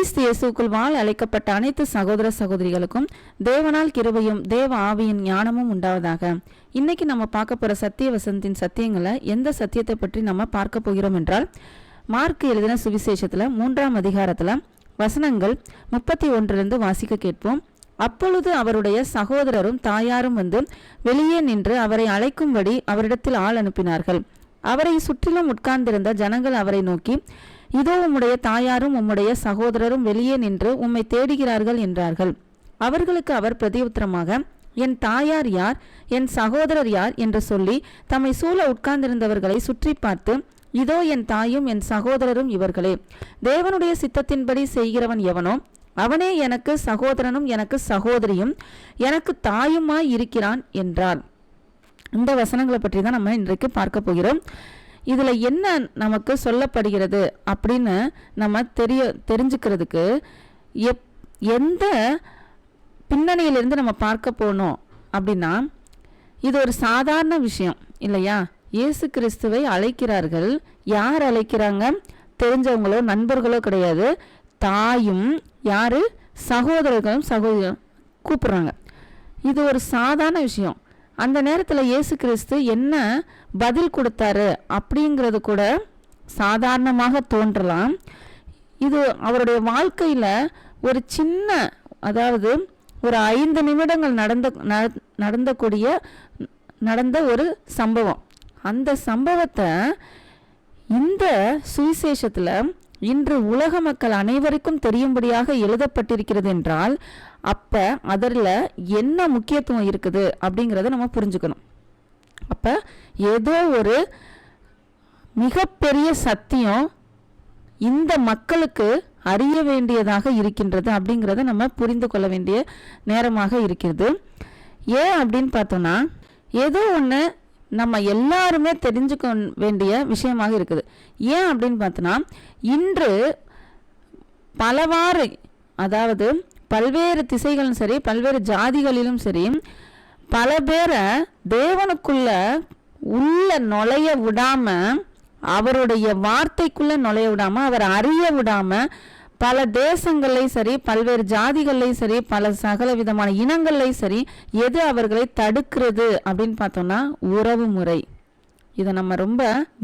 கிறிஸ்து இயேசுக்குள் வாழ அழைக்கப்பட்ட அனைத்து சகோதர சகோதரிகளுக்கும் தேவனால் கிருபையும் தேவ ஆவியின் ஞானமும் உண்டாவதாக. இன்னைக்கு நம்ம பார்க்க போற சத்திய வசனத்தின் சத்தியங்களை எந்த சத்தியத்தை பற்றி நம்ம பார்க்க போகிறோம் என்றால், மார்க் எழுதின சுவிசேஷத்துல 3ஆம் அதிகாரத்துல வசனங்கள் 31 வாசிக்க கேட்போம். அப்பொழுது அவருடைய சகோதரரும் தாயாரும் வந்து வெளியே நின்று அவரை அழைக்கும்படி அவரிடத்தில் ஆள் அனுப்பினார்கள். அவரை சுற்றிலும் உட்கார்ந்திருந்த ஜனங்கள் அவரை நோக்கி, இதோ உம்முடைய தாயாரும் உம்முடைய சகோதரரும் வெளியே நின்று உம்மை தேடுகிறார்கள் என்றார்கள். அவர்களுக்கு அவர் பிரதியுத்தரமாக, என் தாயார் யார், என் சகோதரர் யார் என்று சொல்லி தம்மை சூழ உட்கார்ந்திருந்தவர்களை சுற்றி பார்த்து, இதோ என் தாயும் என் சகோதரரும் இவர்களே. தேவனுடைய சித்தத்தின்படி செய்கிறவன் எவனோ அவனே எனக்கு சகோதரனும் எனக்கு சகோதரியும் எனக்கு தாயுமாய் இருக்கிறான் என்றார். இந்த வசனங்களை பற்றி தான் நம்ம இன்றைக்கு பார்க்க போகிறோம். இதுல என்ன நமக்கு சொல்லப்படுகிறது அப்படின்னு நம்ம தெரிஞ்சுக்கிறதுக்கு எந்த பின்னணியிலிருந்து நம்ம பார்க்க போனோம் அப்படின்னா, இது ஒரு சாதாரண விஷயம் இல்லையா? இயேசு கிறிஸ்துவை அழைக்கிறார்கள். யார் அழைக்கிறாங்க? தெரிஞ்சவங்களோ நண்பர்களோ கிடையாது. தாயும் யாரு சகோதரர்களும் சகோதரியும் கூப்பிடுறாங்க. இது ஒரு சாதாரண விஷயம். அந்த நேரத்தில் இயேசு கிறிஸ்து என்ன பதில் கொடுத்தாரு அப்படிங்கிறது கூட சாதாரணமாக தோன்றலாம். இது அவருடைய வாழ்க்கையில் ஒரு சின்ன, அதாவது ஒரு 5 நிமிடங்கள் நடந்த ஒரு சம்பவம். அந்த சம்பவத்தை இந்த சுவிசேஷத்தில் இன்று உலக மக்கள் அனைவருக்கும் தெரியும்படியாக எழுதப்பட்டிருக்கிறது என்றால், அப்ப அதில் என்ன முக்கியத்துவம் இருக்குது அப்படிங்கிறத நம்ம புரிஞ்சுக்கணும். அப்ப ஏதோ ஒரு மிகப்பெரிய சத்தியம் இந்த மக்களுக்கு அறிய வேண்டியதாக இருக்கின்றது அப்படிங்கிறத நம்ம புரிந்து கொள்ள வேண்டிய நேரமாக இருக்கிறது. ஏன் அப்படின்னு பார்த்தோம்னா, ஏதோ ஒன்று நம்ம எல்லாருமே தெரிஞ்சுக்க வேண்டிய விஷயமாக இருக்குது. ஏன் அப்படின்னு பார்த்தோன்னா, இன்று பலவாறு, அதாவது பல்வேறு திசைகளும் சரி பல்வேறு ஜாதிகளிலும் சரி பல பேரை தேவனுக்குள்ள உள்ள நுழைய விடாம, அவருடைய வார்த்தைக்குள்ள நுழைய விடாம, அவர் அறிய விடாம, பல தேசங்கள்லையும் சரி பல்வேறு ஜாதிகள்லையும் சரி பல சகல விதமான இனங்கள்லையும் சரி எது அவர்களை தடுக்கிறது அப்படின்னு பார்த்தோம்னா உறவு முறை. இதை நம்ம ரொம்ப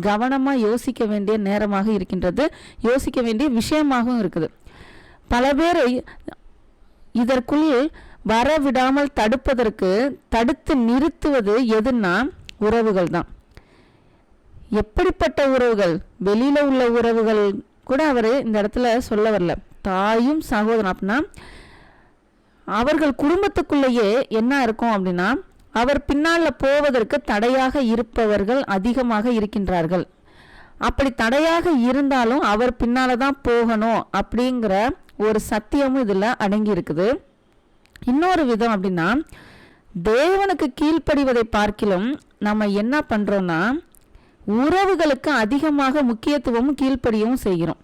கவனமாக யோசிக்க வேண்டிய நேரமாக இருக்கின்றது, யோசிக்க வேண்டிய விஷயமாகவும் இருக்குது. பல பேரை இதற்குள் வர விடாமல் தடுத்து நிறுத்துவது எதுன்னா உறவுகள் தான். எப்படிப்பட்ட உறவுகள்? வெளியில உள்ள உறவுகள் கூட அவர் இந்த இடத்துல சொல்ல வரல. தாயும் சகோதரன் அப்படின்னா அவர்கள் குடும்பத்துக்குள்ளேயே என்ன இருக்கும் அப்படின்னா, அவர் பின்னால போவதற்கு தடையாக இருப்பவர்கள் அதிகமாக இருக்கின்றார்கள். அப்படி தடையாக இருந்தாலும் அவர் பின்னால தான் போகணும் அப்படிங்கிற ஒரு சத்தியமும் இதுல அடங்கி இருக்குது. இன்னொரு விதம் அப்படின்னா, தேவனுக்கு கீழ்ப்படிவதை பார்க்கிலும் நம்ம என்ன பண்றோம்னா உறவுகளுக்கு அதிகமாக முக்கியத்துவமும் கீழ்ப்படியவும் செய்கிறோம்.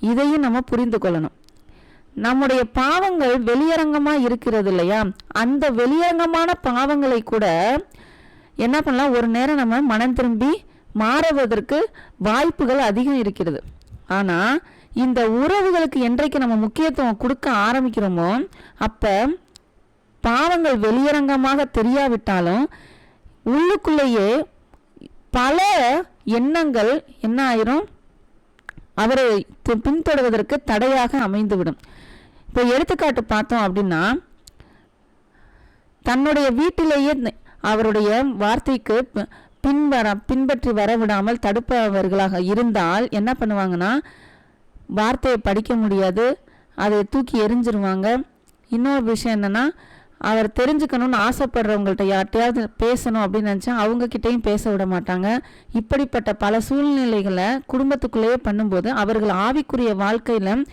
இதையும் நம்ம புரிந்து கொள்ளணும். நம்முடைய பாவங்கள் வெளியரங்கமா இருக்கிறது இல்லையா? அந்த வெளியரங்கமான பாவங்களை கூட என்ன பண்ணலாம், ஒரு நேரம் நம்ம மனம் திரும்பி மாறுவதற்கு வாய்ப்புகள் அதிகம் இருக்கிறது. ஆனா இந்த உறவுகளுக்கு என்றைக்கு நம்ம முக்கியத்துவம் கொடுக்க ஆரம்பிக்கிறோமோ, அப்ப பாவங்கள் வெளியரங்கமாக தெரியாவிட்டாலும் உள்ளுக்குள்ளேயே பல எண்ணங்கள் என்ன ஆயிரும், அவரை பின்தொடர்வதற்கு தடையாக அமைந்துவிடும். இப்போ எடுத்துக்காட்டு பார்த்தோம் அப்படின்னா, தன்னுடைய வீட்டிலேயே அவருடைய வார்த்தைக்கு பின்பற்றி வரவிடாமல் தடுப்பவர்களாக இருந்தால் என்ன பண்ணுவாங்கன்னா, வார்த்தையை படிக்க முடியாது, அதை தூக்கி எரிஞ்சிருவாங்க. இன்னொரு விஷயம் என்னன்னா, அவர் தெரிஞ்சுக்கணும்னு ஆசைப்படுறவங்கள்ட்ட யார்கிட்டையாவது பேசணும் அப்படின்னு நினச்சா அவங்க கிட்டையும் பேச விட மாட்டாங்க. இப்படிப்பட்ட பல சூழ்நிலைகளை குடும்பத்துக்குள்ளேயே பண்ணும்போது அவர்கள் ஆவிக்குரிய வாழ்க்கையில்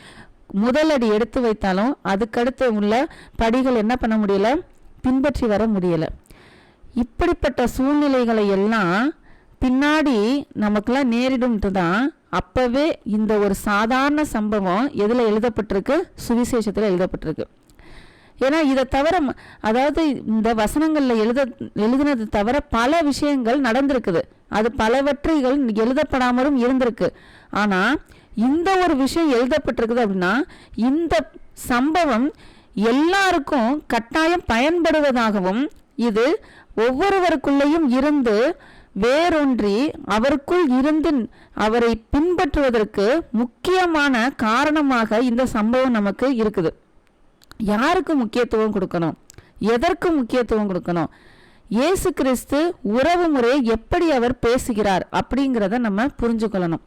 முதலடி எடுத்து வைத்தாலும் அதுக்கடுத்து உள்ள படிகள் என்ன பண்ண முடியல, பின்பற்றி வர முடியல. இப்படிப்பட்ட சூழ்நிலைகளை எல்லாம் பின்னாடி நமக்குலாம் நேரிடும்ட்டு தான் அப்பவே இந்த ஒரு சாதாரண சம்பவம் எதில் எழுதப்பட்டிருக்கு, சுவிசேஷத்தில் எழுதப்பட்டிருக்கு. ஏன்னா இதை தவிர, அதாவது இந்த வசனங்களில் எழுதினது தவிர பல விஷயங்கள் நடந்திருக்குது. அது பலவற்றைகள் எழுதப்படாமலும் இருந்திருக்கு. ஆனால் இந்த ஒரு விஷயம் எழுதப்பட்டிருக்குது அப்படின்னா இந்த சம்பவம் எல்லாருக்கும் கட்டாயம் பயன்படுவதாகவும், இது ஒவ்வொருவருக்குள்ளேயும் இருந்து வேரூன்றி அவருக்குள் இருந்து அவரை பின்பற்றுவதற்கு முக்கியமான காரணமாக இந்த சம்பவம் நமக்கு இருக்குது. யாருக்கு முக்கியத்துவம் கொடுக்கணும், எதற்கு முக்கியத்துவம் கொடுக்கணும், இயேசு கிறிஸ்து உறவு முறையை எப்படி அவர் பேசுகிறார் அப்படிங்கிறத நம்ம புரிஞ்சுக்கொள்ளணும்.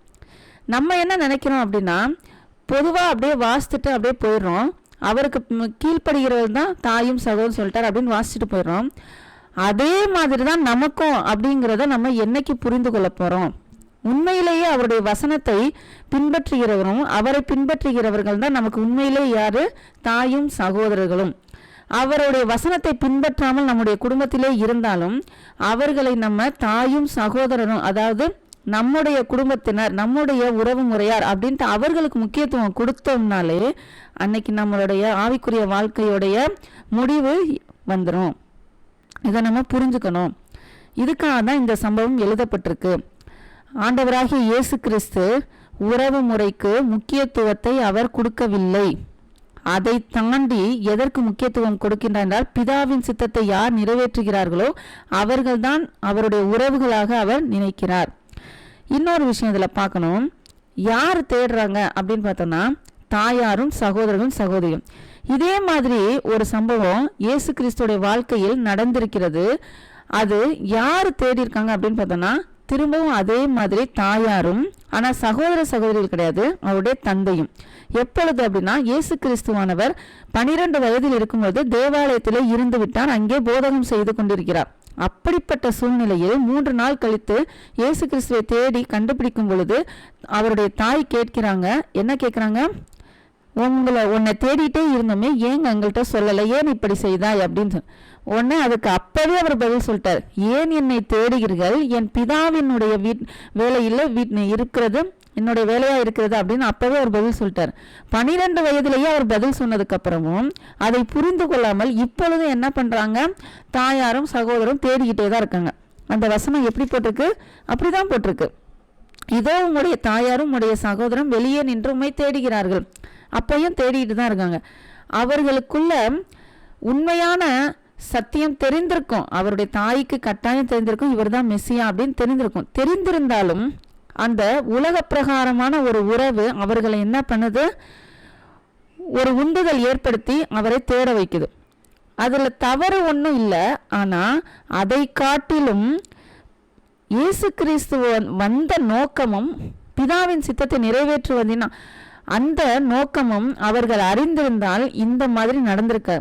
நம்ம என்ன நினைக்கிறோம் அப்படின்னா, பொதுவாக அப்படியே வாசித்துட்டு அப்படியே போயிடுறோம். அவருக்கு கீழ்ப்படுகிறது தான் தாயும் சகோதரன் சொல்லிட்டார் அப்படின்னு வாசிச்சுட்டு போயிடுறோம். அதே மாதிரி தான் நமக்கும் அப்படிங்கிறத நம்ம என்னைக்கு புரிந்து கொள்ள போகிறோம்? உண்மையிலேயே அவருடைய வசனத்தை பின்பற்றுகிறவரும் அவரை பின்பற்றுகிறவர்கள் தான் நமக்கு உண்மையிலே யாரு? தாயும் சகோதரர்களும். அவருடைய வசனத்தை பின்பற்றாமல் நம்முடைய குடும்பத்திலே இருந்தாலும் அவர்களை நம்ம தாயும் சகோதரரும், அதாவது நம்முடைய குடும்பத்தினர், நம்முடைய உறவு முறையார் அப்படின்ட்டு அவர்களுக்கு முக்கியத்துவம் கொடுத்தோம்னாலே அன்னைக்கு நம்மளுடைய ஆவிக்குரிய வாழ்க்கையுடைய முடிவு வந்துடும். இதை நம்ம புரிஞ்சுக்கணும். இதுக்காக தான் இந்த சம்பவம் எழுதப்பட்டிருக்கு. ஆண்டவராகிய இயேசு கிறிஸ்து உறவு முறைக்கு முக்கியத்துவத்தை அவர் கொடுக்கவில்லை. அதை தாண்டி எதற்கு முக்கியத்துவம் கொடுக்கின்றார் என்றால், பிதாவின் சித்தத்தை யார் நிறைவேற்றுகிறார்களோ அவர்கள்தான் அவருடைய உறவுகளாக அவர் நினைக்கிறார். இன்னொரு விஷயம் இதில் பார்க்கணும். யார் தேடுறாங்க அப்படின்னு பார்த்தோம்னா, தாயாரும் சகோதரர்களும் சகோதரியும். இதே மாதிரி ஒரு சம்பவம் இயேசு கிறிஸ்துடைய வாழ்க்கையில் நடந்திருக்கிறது. அது யார் தேடி இருக்காங்க அப்படின்னு பார்த்தோம்னா, திரும்பவும் அதே மாதிரி தாயாரும், ஆனால் சகோதர சகோதரிகள் கிடையாது, அவருடைய தந்தையும். எப்பொழுது அப்படின்னா, இயேசு கிறிஸ்துவானவர் 12 வயதில் இருக்கும்போது தேவாலயத்திலே இருந்து விட்டார், அங்கே போதகம் செய்து கொண்டிருக்கிறார். அப்படிப்பட்ட சூழ்நிலையில் 3 நாள் கழித்து இயேசு கிறிஸ்துவை தேடி கண்டுபிடிக்கும் பொழுது அவருடைய தாய் கேட்கிறாங்க. என்ன கேட்குறாங்க? உன்னை தேடிட்டே இருந்தோமே, ஏங்க எங்கள்கிட்ட சொல்லலை, ஏன் இப்படி செய்தாய் அப்படின்னு. உடனே அதுக்கு அப்பவே அவர் பதில் சொல்லிட்டார். ஏன் என்னை தேடுகிறீர்கள்? என் பிதாவினுடைய வேலையில் இருக்கிறது, என்னுடைய வேலையா இருக்கிறது அப்படின்னு அப்பவே அவர் பதில் சொல்லிட்டார். 12 வயதிலேயே அவர் பதில் சொன்னதுக்கு அப்புறமும் அதை புரிந்து கொள்ளாமல் இப்பொழுது என்ன பண்றாங்க? தாயாரும் சகோதரரும் தேடிக்கிட்டே தான் இருக்காங்க. அந்த வசனம் எப்படி போட்டிருக்கு? அப்படிதான் போட்டிருக்கு. இதோ உங்களுடைய தாயாரும் உங்களுடைய சகோதரரும் வெளியே நின்று உண்மை தேடுகிறார்கள். அப்பையும் தேடிட்டு தான் இருக்காங்க. அவர்களுக்குள்ள உண்மையான சத்தியம் தெரிந்திருக்கும். அவருடைய தாய்க்கு கட்டாயம் தெரிந்திருக்கும், இவர் தான் மெஸ்ஸியா அப்படின்னு தெரிந்திருக்கும். தெரிந்திருந்தாலும் அந்த உலக பிரகாரமான ஒரு உறவு அவர்களை என்ன பண்ணுது? ஒரு உந்துதல் ஏற்படுத்தி அவரை தேட வைக்குது. அதுல தவறு ஒன்றும் இல்லை. ஆனா அதை காட்டிலும் இயேசு கிறிஸ்துவ வந்த நோக்கமும் பிதாவின் சித்தத்தை நிறைவேற்றுவதின் அந்த நோக்கமும் அவர்கள் அறிந்திருந்தால் இந்த மாதிரி நடந்திருக்க.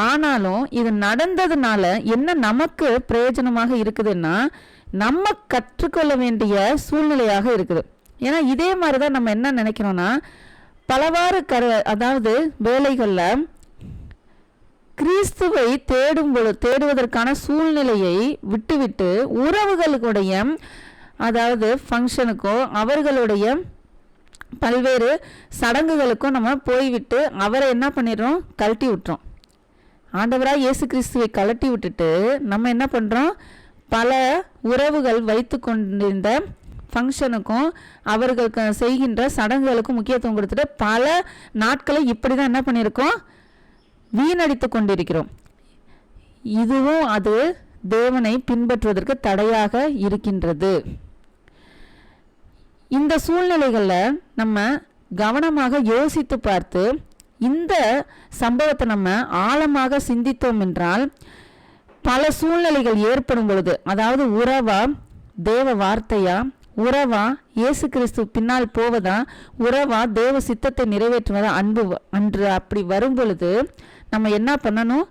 ஆனாலும் இது நடந்ததுனால என்ன நமக்கு பிரயோஜனமாக இருக்குதுன்னா, நம்ம கற்றுக்கொள்ள வேண்டிய சூழ்நிலையாக இருக்குது. ஏன்னா இதே மாதிரிதான் நம்ம என்ன நினைக்கிறோம்னா, பலவாறு அதாவது வேலைகளில் கிறிஸ்துவை தேடுவதற்கான சூழ்நிலையை விட்டுவிட்டு உறவுகளுடைய, அதாவது ஃபங்க்ஷனுக்கோ அவர்களுடைய பல்வேறு சடங்குகளுக்கும் நம்ம போய்விட்டு அவரை என்ன பண்ணிடுறோம்? கழட்டி விட்டுறோம். ஆண்டவராக இயேசு கிறிஸ்துவை கழட்டி விட்டுட்டு நம்ம என்ன பண்ணுறோம்? பல உறவுகள் வைத்து கொண்டிருந்த ஃபங்க்ஷனுக்கும் அவர்களுக்கு செய்கின்ற சடங்குகளுக்கும் முக்கியத்துவம் கொடுத்துட்டு பல நாட்களை இப்படி தான் என்ன பண்ணியிருக்கோம்? வீணடித்து கொண்டிருக்கிறோம். இதுவும் அது தேவனை பின்பற்றுவதற்கு தடையாக இருக்கின்றது. இந்த சூழ்நிலைகளில் நம்ம கவனமாக யோசித்து பார்த்து இந்த சம்பவத்தை நம்ம ஆழமாக சிந்தித்தோம் என்றால், பல சூழ்நிலைகள் ஏற்படும் பொழுது, அதாவது உறவா தேவ வார்த்தையா, உறவா இயேசு கிறிஸ்து பின்னால் போவதா, உறவா தேவ சித்தத்தை நிறைவேற்றுவதா, அன்று அப்படி வரும் பொழுது நம்ம என்ன பண்ணணும்?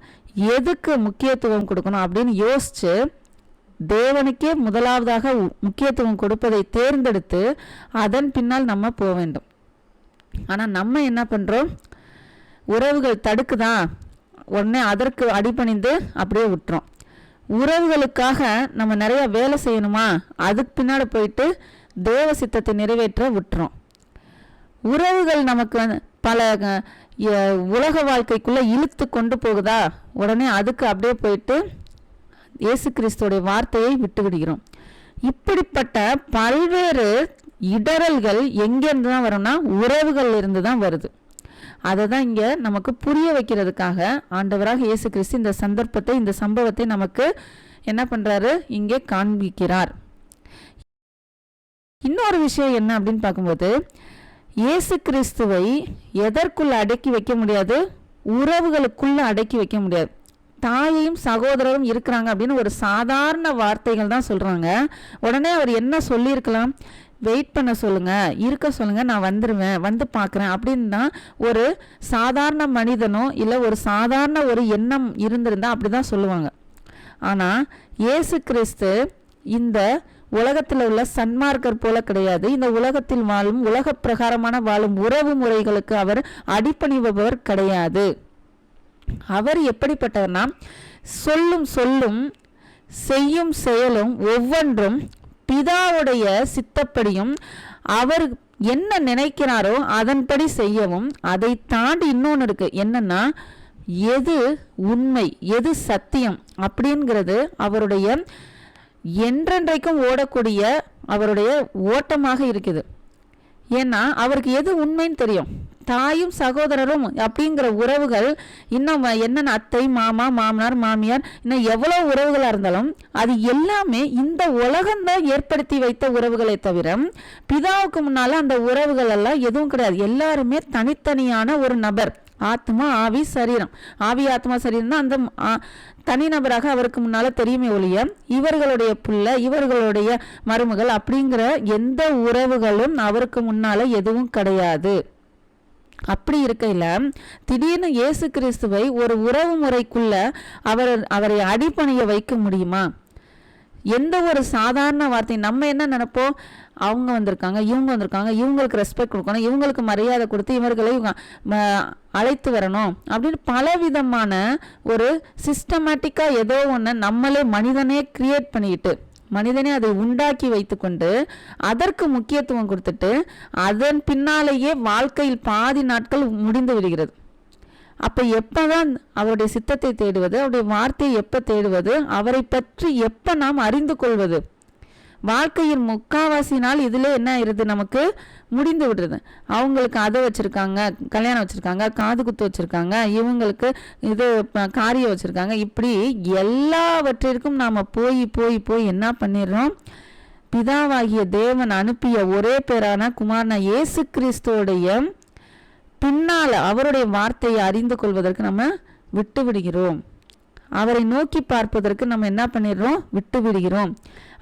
எதுக்கு முக்கியத்துவம் கொடுக்கணும் அப்படின்னு யோசிச்சு தேவனுக்கே முதலாவதாக முக்கியத்துவம் கொடுப்பதை தேர்ந்தெடுத்து அதன் பின்னால் நம்ம போக வேண்டும். ஆனால் நம்ம என்ன பண்ணுறோம்? உறவுகள் தடுக்குதா, உடனே அதற்கு அடிபணிந்து அப்படியே விட்டுறோம். உறவுகளுக்காக நம்ம நிறைய வேலை செய்யணுமா, அதுக்கு பின்னாடி போயிட்டு தேவ சித்தத்தை நிறைவேற்ற விட்டுறோம். உறவுகள் நமக்கு பல உலக வாழ்க்கைக்குள்ளே இழுத்து கொண்டு போகுதா, உடனே அதுக்கு அப்படியே போயிட்டு இயேசு கிறிஸ்துவோடைய வார்த்தையை விட்டு விடுகிறோம். இப்படிப்பட்ட பல்வேறு இடரல்கள் எங்கேருந்து தான் வரும்னா உறவுகள் இருந்து தான் வருது. அதை தான் இங்கே நமக்கு புரிய வைக்கிறதுக்காக ஆண்டவராக இயேசு கிறிஸ்து இந்த சந்தர்ப்பத்தை, இந்த சம்பவத்தை நமக்கு என்ன பண்ணுறாரு, இங்கே காண்பிக்கிறார். இன்னொரு விஷயம் என்ன அப்படின்னு பார்க்கும்போது, இயேசு கிறிஸ்துவை எதற்குள்ள அடக்கி வைக்க முடியாது, உறவுகளுக்குள்ள அடக்கி வைக்க முடியாது. தாயையும் சகோதரரும் இருக்கிறாங்க அப்படின்னு ஒரு சாதாரண வார்த்தைகள் தான் சொல்கிறாங்க. உடனே அவர் என்ன சொல்லியிருக்கலாம், வெயிட் பண்ண சொல்லுங்க, இருக்க சொல்லுங்க, நான் வந்துடுவேன், வந்து பார்க்குறேன் அப்படின்னு தான் ஒரு சாதாரண மனிதனோ இல்லை ஒரு சாதாரண ஒரு எண்ணம் இருந்திருந்தா அப்படி தான் சொல்லுவாங்க. ஆனால் இயேசு கிறிஸ்து இந்த உலகத்தில் உள்ள சன்மார்க்கர் போல கிடையாது. இந்த உலகத்தில் வாழும் உலக பிரகாரமான வாழும் உறவு முறைகளுக்கு அவர் அடிபணிபவர் கிடையாது. அவர் எப்படிப்பட்டவர்னா, சொல்லும் செய்யும் செயலும் ஒவ்வொன்றும் பிதாவுடைய சித்தப்படியும் அவர் என்ன நினைக்கிறாரோ அதன்படி செய்யவும், அதை தாண்டி இன்னொன்று இருக்கு, என்னன்னா எது உண்மை எது சத்தியம் அப்படிங்கிறது அவருடைய என்றென்றைக்கும் ஓடக்கூடிய அவருடைய ஓட்டமாக இருக்குது. ஏன்னா அவருக்கு எது உண்மைன்னு தெரியும். தாயும் சகோதரரும் அப்படிங்கிற உறவுகள் இன்னும் என்னென்ன அத்தை மாமா மாமனார் மாமியார் இன்னும் எவ்வளோ உறவுகளாக இருந்தாலும் அது எல்லாமே இந்த உலகம்தான் ஏற்படுத்தி வைத்த உறவுகளை தவிர பிதாவுக்கு முன்னால் அந்த உறவுகள் எல்லாம் எதுவும் கிடையாது. எல்லாருமே தனித்தனியான ஒரு நபர். ஆத்மா ஆவி சரீரம், ஆவி ஆத்மா சரீரம் அந்த தனிநபராக அவருக்கு முன்னால தெரியுமே ஒழிய இவர்களுடைய புள்ள இவர்களுடைய மருமகள் அப்படிங்கிற எந்த உறவுகளும் அவருக்கு முன்னால எதுவும் கிடையாது. அப்படி இருக்கையில திடீர்னு இயேசு கிறிஸ்துவை ஒரு உறவு முறைக்குள்ள அவரை அடிபணிய வைக்க முடியுமா? எந்த ஒரு சாதாரண வார்த்தை நம்ம என்ன நினைப்போம், அவங்க வந்திருக்காங்க இவங்க வந்திருக்காங்க இவங்களுக்கு ரெஸ்பெக்ட் கொடுக்கணும் இவங்களுக்கு மரியாதை கொடுத்து இவர்களை அழைத்து வரணும் அப்படின்னு பலவிதமான ஒரு சிஸ்டமேட்டிக்காக ஏதோ ஒன்று நம்மளே மனிதனே கிரியேட் பண்ணிக்கிட்டு மனிதனே அதை உண்டாக்கி வைத்து கொண்டு அதற்கு முக்கியத்துவம் கொடுத்துட்டு அதன் பின்னாலேயே வாழ்க்கையில் பாதி நாட்கள் முடிந்து விடுகிறது. அப்போ எப்போதான் அவருடைய சித்தத்தை தேடுவது, அவருடைய வார்த்தையை எப்போ தேடுவது, அவரை பற்றி எப்போ நாம் அறிந்து கொள்வது? வாழ்க்கையின் முக்காவாசி நாள் இதில் என்ன ஆயிடுது, நமக்கு முடிந்து விடுறது. அவங்களுக்கு அதை வச்சுருக்காங்க, கல்யாணம் வச்சுருக்காங்க, காது குத்து வச்சுருக்காங்க, இவங்களுக்கு இது காரியம் வச்சுருக்காங்க, இப்படி எல்லாவற்றிற்கும் நாம் போய் என்ன பண்ணிடுறோம், பிதாவாகிய தேவன் அனுப்பிய ஒரே பேரான குமாரன இயேசு கிறிஸ்துவோடைய பின்னால் அவருடைய வார்த்தையை அறிந்து கொள்வதற்கு நம்ம விட்டு விடுகிறோம். அவரை நோக்கி பார்ப்பதற்கு நம்ம என்ன பண்ணிடுறோம், விட்டு விடுகிறோம்.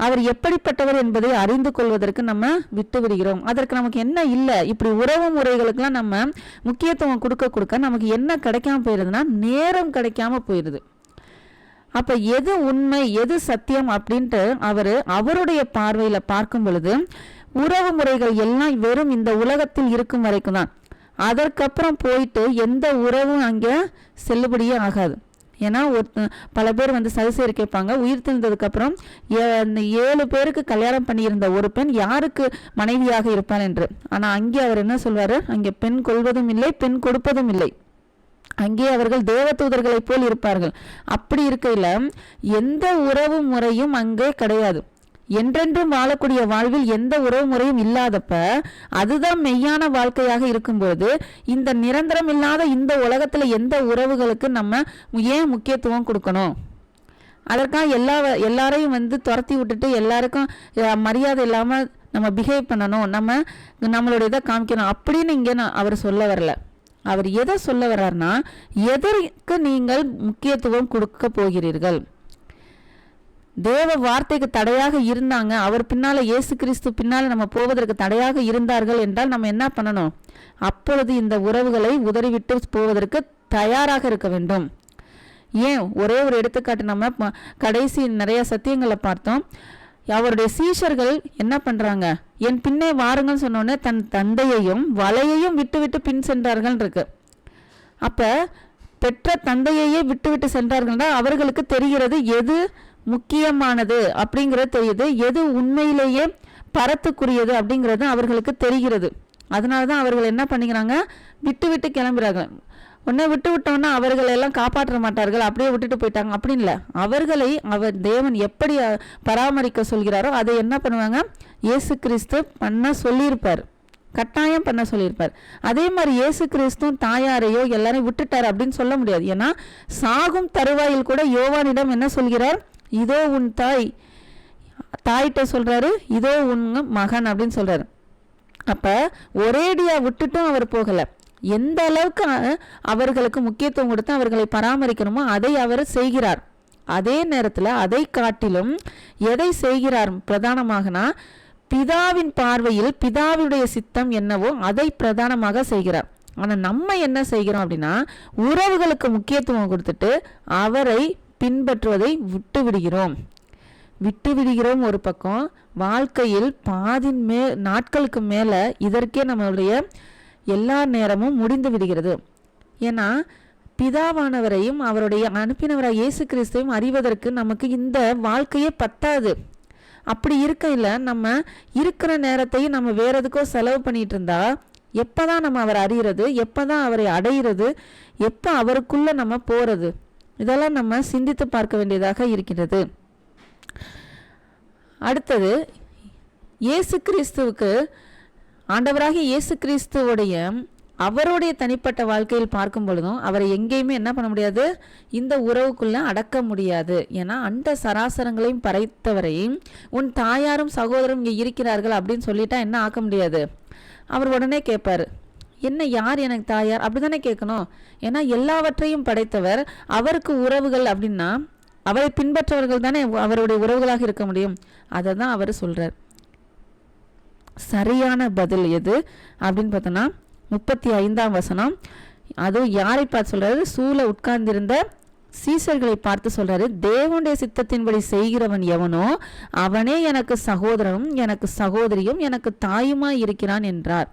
அவர் எப்படிப்பட்டவர் என்பதை அறிந்து கொள்வதற்கு நம்ம விட்டு விடுகிறோம். அதற்கு நமக்கு என்ன இல்லை, இப்படி உறவு முறைகளுக்கெல்லாம் நம்ம முக்கியத்துவம் கொடுக்க நமக்கு என்ன கிடைக்காம போயிடுதுன்னா நேரம் கிடைக்காம போயிடுது. அப்போ எது உண்மை எது சத்தியம் அப்படின்ட்டு அவருடைய பார்வையில் பார்க்கும் பொழுது உறவு முறைகள் எல்லாம் வெறும் இந்த உலகத்தில் இருக்கும் வரைக்கும் தான். அதற்கப்புறம் போயிட்டு எந்த உறவும் அங்கே செல்லுபடியே ஆகாது. ஏன்னா பல பேர் சதுசேரி கேட்பாங்க, உயிர் தெரிந்ததுக்கப்புறம் 7 பேருக்கு கல்யாணம் பண்ணியிருந்த ஒரு பெண் யாருக்கு மனைவியாக இருப்பாள் என்று. ஆனால் அங்கே அவர் என்ன சொல்வார், அங்கே பெண் கொள்வதும் இல்லை பெண் கொடுப்பதும் இல்லை, அங்கே அவர்கள் தேவதூதர்களை போல் இருப்பார்கள். அப்படி இருக்கையில் எந்த உறவு முறையும் அங்கே கிடையாது. என்றென்றும் வாழக்கூடிய வாழ்வில் எந்த உறவு முறையும் இல்லாதப்ப அதுதான் மெய்யான வாழ்க்கையாக இருக்கும்போது இந்த நிரந்தரம் இல்லாத இந்த உலகத்துல எந்த உறவுகளுக்கு நம்ம ஏன் முக்கியத்துவம் கொடுக்கணும்? அதற்காக எல்லாரையும் துரத்தி விட்டுட்டு எல்லாருக்கும் மரியாதை இல்லாம நம்ம பிஹேவ் பண்ணணும், நம்மளுடைய இதை காமிக்கணும் அப்படின்னு இங்கே அவர் சொல்ல வரல. அவர் எதை சொல்ல வர்றாருன்னா, எதற்கு நீங்கள் முக்கியத்துவம் கொடுக்க போகிறீர்கள்? தேவ வார்த்தைக்கு தடையாக இருந்தாங்க, அவர் பின்னால இயேசு கிறிஸ்து பின்னால நம்ம போவதற்கு தடையாக இருந்தார்கள் என்றால் நம்ம என்ன பண்ணணும்? அப்பொழுது இந்த உறவுகளை உதறிவிட்டு போவதற்கு தயாராக இருக்க வேண்டும். ஏன் ஒரே ஒரு எடுத்துக்காட்டு, நம்ம கடைசி நிறைய சத்தியங்களை பார்த்தோம். அவருடைய சீஷர்கள் என்ன பண்றாங்க, என் பின்னே வாருங்கன்னு சொன்னோன்னே தன் தந்தையையும் வலையையும் விட்டு பின் சென்றார்கள் இருக்கு. அப்ப பெற்ற தந்தையையே விட்டு சென்றார்கள் தான் அவர்களுக்கு தெரிகிறது எது முக்கியமானது அப்படிங்கிறது தெரியுது, எது உண்மையிலேயே பரத்துக்குரியது அப்படிங்கிறது அவர்களுக்கு தெரிகிறது. அதனாலதான் அவர்கள் என்ன பண்ணிக்கிறாங்க, விட்டு கிளம்புறாங்க. உடனே விட்டோன்னா அவர்கள் எல்லாம் காப்பாற்ற மாட்டார்கள், அப்படியே விட்டுட்டு போயிட்டாங்க அப்படின்னு இல்லை. அவர்களை தேவன் எப்படி பராமரிக்க சொல்கிறாரோ அதை என்ன பண்ணுவாங்க, இயேசு கிறிஸ்து பண்ண சொல்லியிருப்பார், கட்டாயம் பண்ண சொல்லியிருப்பார். அதே மாதிரி இயேசு கிறிஸ்துவும் தாயாரையோ எல்லாரையும் விட்டுட்டார் அப்படின்னு சொல்ல முடியாது. ஏன்னா சாகும் தருவாயில் கூட யோவானிடம் என்ன சொல்கிறார், இதோ உன் தாயிட்ட சொல்றாரு, இதோ உன் மகன் அப்படின்னு சொல்றாரு. அப்ப ஒரேடியா விட்டுட்டும் அவர் போகல. எந்த அளவுக்கு அவர்களுக்கு முக்கியத்துவம் கொடுத்து அவர்களை பராமரிக்கணுமோ அதை அவர் செய்கிறார். அதே நேரத்தில் அதை காட்டிலும் எதை செய்கிறார் பிரதானமாகனா, பிதாவின் பார்வையில் பிதாவுடைய சித்தம் என்னவோ அதை பிரதானமாக செய்கிறார். ஆனால் நம்ம என்ன செய்கிறோம் அப்படின்னா, உறவுகளுக்கு முக்கியத்துவம் கொடுத்துட்டு அவரை பின்பற்றுவதை விட்டு விடுகிறோம். ஒரு பக்கம் வாழ்க்கையில் பாதி நாட்களுக்கு மேலே இதற்கே நம்மளுடைய எல்லா நேரமும் முடிந்து விடுகிறது. ஏன்னா பிதாவானவரையும் அவருடைய அனுப்பினவராக இயேசு கிறிஸ்துவையும் அறிவதற்கு நமக்கு இந்த வாழ்க்கையே பத்தாது. அப்படி இருக்கையில் நம்ம இருக்கிற நேரத்தையும் நம்ம வேற எதுக்கோ செலவு பண்ணிட்டு இருந்தா எப்போதான் நம்ம அவரை அறிகிறது, எப்போதான் அவரை அடைகிறது, எப்போ அவருக்குள்ள நம்ம போறது, இதெல்லாம் நம்ம சிந்தித்து பார்க்க வேண்டியதாக இருக்கிறது. அடுத்தது, இயேசு கிறிஸ்துவுக்கு ஆண்டவராகிய இயேசு கிறிஸ்துவோடைய அவருடைய தனிப்பட்ட வாழ்க்கையில் பார்க்கும் பொழுதும் அவரை எங்கேயுமே என்ன பண்ண முடியாது, இந்த உறவுக்குள்ள அடக்க முடியாது. ஏன்னா அண்ட சராசரங்களையும் படைத்தவரையும் உன் தாயாரும் சகோதரரும் இங்கே இருக்கிறார்கள் அப்படின்னு சொல்லிட்டா என்ன ஆக்க முடியாது. அவர் உடனே கேட்பாரு, என்ன யார் எனக்கு தாயார் அப்படித்தானே கேட்கணும். ஏன்னா எல்லாவற்றையும் படைத்தவர், அவருக்கு உறவுகள் அப்படின்னா அவரை பின்பற்றவர்கள் தானே அவருடைய உறவுகளாக இருக்க முடியும். அதை தான் அவர் சொல்றார். சரியான பதில் எது அப்படின்னு பார்த்தோன்னா 35ஆம் வசனம். அதுவும் யாரை பார்த்து சொல்றாரு, சூழ உட்கார்ந்திருந்த சீசர்களை பார்த்து சொல்றாரு, தேவனுடைய சித்தத்தின்படி செய்கிறவன் எவனோ அவனே எனக்கு சகோதரனும் எனக்கு சகோதரியும் எனக்கு தாயுமாய் இருக்கிறான் என்றார்.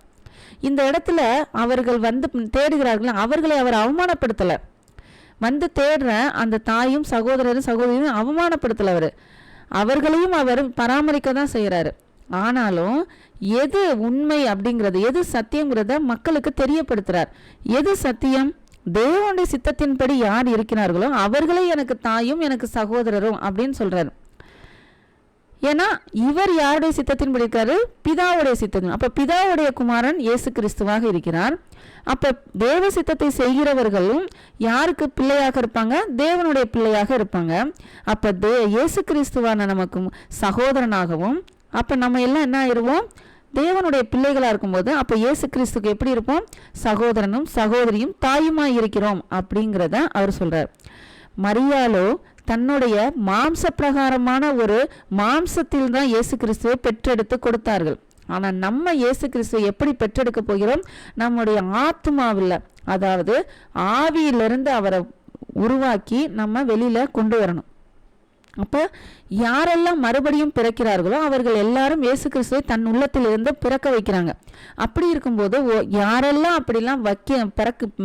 இந்த இடத்துல அவர்கள் வந்து தேடுகிறார்கள், அவர்களை அவர் அவமானப்படுத்தல. வந்து தேடுற அந்த தாயும் சகோதரரும் சகோதரியும் அவமானப்படுத்தல. அவர்களையும் அவர் பராமரிக்க தான் செய்யறாரு. ஆனாலும் எது உண்மை அப்படிங்கிறது, எது சத்தியங்கிறத மக்களுக்கு தெரியப்படுத்துறார். எது சத்தியம், தேவனுடைய சித்தத்தின்படி யார் இருக்கிறார்களோ அவர்களே எனக்கு தாயும் எனக்கு சகோதரரும் அப்படின்னு சொல்றாரு. ஏன்னா இவர் யாருடைய சித்தத்தின்படி இருக்காரு, பிதாவுடைய சித்தத்தின். அப்ப பிதாவுடைய குமாரன் இயேசு கிறிஸ்துவாக இருக்கிறார். அப்ப தேவ சித்தத்தை செய்கிறவர்களும் யாருக்கு பிள்ளையாக இருப்பாங்க, தேவனுடைய பிள்ளையாக இருப்பாங்க. அப்ப இயேசு கிறிஸ்துவான நமக்கு சகோதரனாகவும், அப்ப நம்ம எல்லாம் என்ன ஆயிடுவோம், தேவனுடைய பிள்ளைகளா இருக்கும்போது அப்ப இயேசு கிறிஸ்துக்கு எப்படி இருப்போம், சகோதரனும் சகோதரியும் தாயுமாய் இருக்கிறோம் அப்படிங்கிறத அவர் சொல்றார். மரியாளோ தன்னுடைய மாம்ச பிரகாரமான ஒரு மாம்சத்தில் தான் இயேசு கிறிஸ்துவை பெற்றெடுத்து கொடுத்தார்கள். ஆனா நம்ம இயேசு கிறிஸ்துவை எப்படி பெற்றெடுக்க போகிறோம், நம்முடைய ஆத்மாவில், அதாவது ஆவியிலிருந்து அவரை உருவாக்கி நம்ம வெளியில கொண்டு வரணும். அப்ப யாரெல்லாம் மறுபடியும் பிறக்கிறார்களோ அவர்கள் எல்லாரும் இயேசு கிறிஸ்துவை தன் உள்ளத்திலிருந்து பிறக்க வைக்கிறாங்க. அப்படி இருக்கும்போது யாரெல்லாம் அப்படிலாம்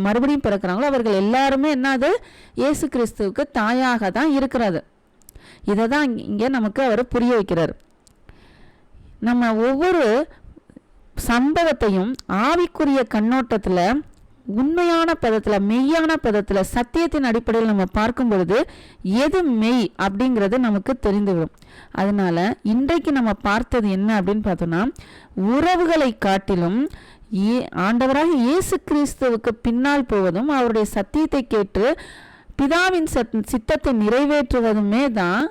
மறுபடியும் பிறக்கிறாங்களோ அவர்கள் எல்லாருமே என்னது, இயேசு கிறிஸ்துவுக்கு தாயாக தான் இருக்கிறது. இதை தான் இங்க நமக்கு அவர் புரிய வைக்கிறார். நம்ம ஒவ்வொரு சம்பவத்தையும் ஆவிக்குரிய கண்ணோட்டத்துல, உண்மையான பதத்துல, மெய்யான பதத்துல, சத்தியத்தின் அடிப்படையில் நம்ம பார்க்கும் பொழுது எது மெய் அப்படிங்கிறது நமக்கு தெரிந்துவிடும். அதனால இன்றைக்கு நம்ம பார்த்தது என்ன அப்படின்னு பார்த்தோம்னா, உறவுகளை காட்டிலும் ஆண்டவராக இயேசு கிறிஸ்துவுக்கு பின்னால் போவதும் அவருடைய சத்தியத்தை கேட்டு பிதாவின் சித்தத்தை நிறைவேற்றுவதுமே தான்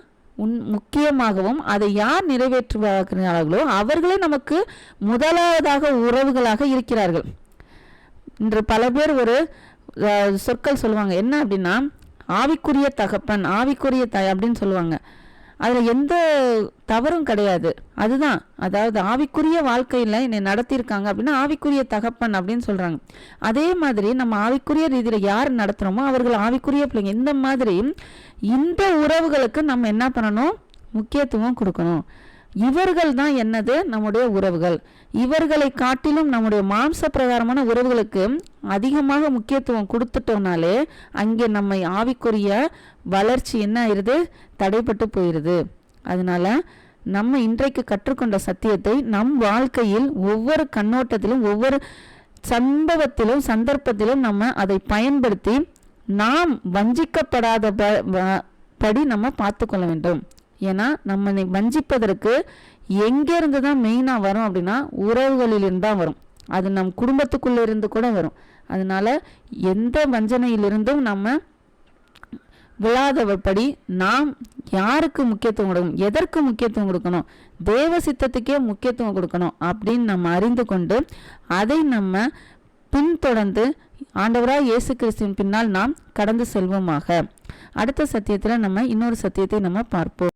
முக்கியமாகவும், அதை யார் நிறைவேற்றுவார்களோ அவர்களே நமக்கு முதலாவதாக உறவுகளாக இருக்கிறார்கள். இன்று பல பேர் ஒரு சொற்கள் சொல்லுவாங்க, என்ன அப்படின்னா ஆவிக்குரிய தகப்பன், ஆவிக்குரிய தாய் அப்படின்னு சொல்லுவாங்க. அதில் எந்த தவறும் கிடையாது. அதுதான், அதாவது ஆவிக்குரிய வாழ்க்கையில் என்னை நடத்தியிருக்காங்க அப்படின்னா ஆவிக்குரிய தகப்பன் அப்படின்னு சொல்கிறாங்க. அதே மாதிரி நம்ம ஆவிக்குரிய ரீதியில் யார் நடத்துகிறோமோ அவர்கள் ஆவிக்குரிய பிள்ளைங்க. இந்த மாதிரி இந்த உறவுகளுக்கு நம்ம என்ன பண்ணணும், முக்கியத்துவம் கொடுக்கணும். இவர்கள் தான் என்னது, நம்முடைய உறவுகள். இவர்களை காட்டிலும் நம்முடைய மாம்ச பிரகாரமான உறவுகளுக்கு அதிகமாக முக்கியத்துவம் கொடுத்துட்டோம்னாலே அங்கே நம்ம ஆவிக்குரிய வளர்ச்சி என்ன ஆயிருது, தடைப்பட்டு போயிருது. அதனால நம்ம இன்றைக்கு கற்றுக்கொண்ட சத்தியத்தை நம் வாழ்க்கையில் ஒவ்வொரு கண்ணோட்டத்திலும், ஒவ்வொரு சம்பவத்திலும், சந்தர்ப்பத்திலும் நம்ம அதை பயன்படுத்தி நாம் வஞ்சிக்கப்படாத படி நம்ம பார்த்து கொள்ள வேண்டும். ஏன்னா நம்மை வஞ்சிப்பதற்கு எங்கேருந்து தான் மெயினாக வரும் அப்படின்னா உறவுகளிலிருந்து தான் வரும். அது நம் குடும்பத்துக்குள்ளே இருந்து கூட வரும். அதனால எந்த வஞ்சனையிலிருந்தும் நம்ம விழாதபடி நாம் யாருக்கு முக்கியத்துவம் கொடுக்கணும், எதற்கு முக்கியத்துவம் கொடுக்கணும், தேவ சித்தத்துக்கே முக்கியத்துவம் கொடுக்கணும் அப்படின்னு நம்ம அறிந்து கொண்டு அதை நம்ம பின்தொடர்ந்து ஆண்டவராய் இயேசு கிறிஸ்துவின் பின்னால் நாம் கடந்து செல்வோமாக. அடுத்த சத்தியத்தில் நம்ம இன்னொரு சத்தியத்தை நம்ம பார்ப்போம்.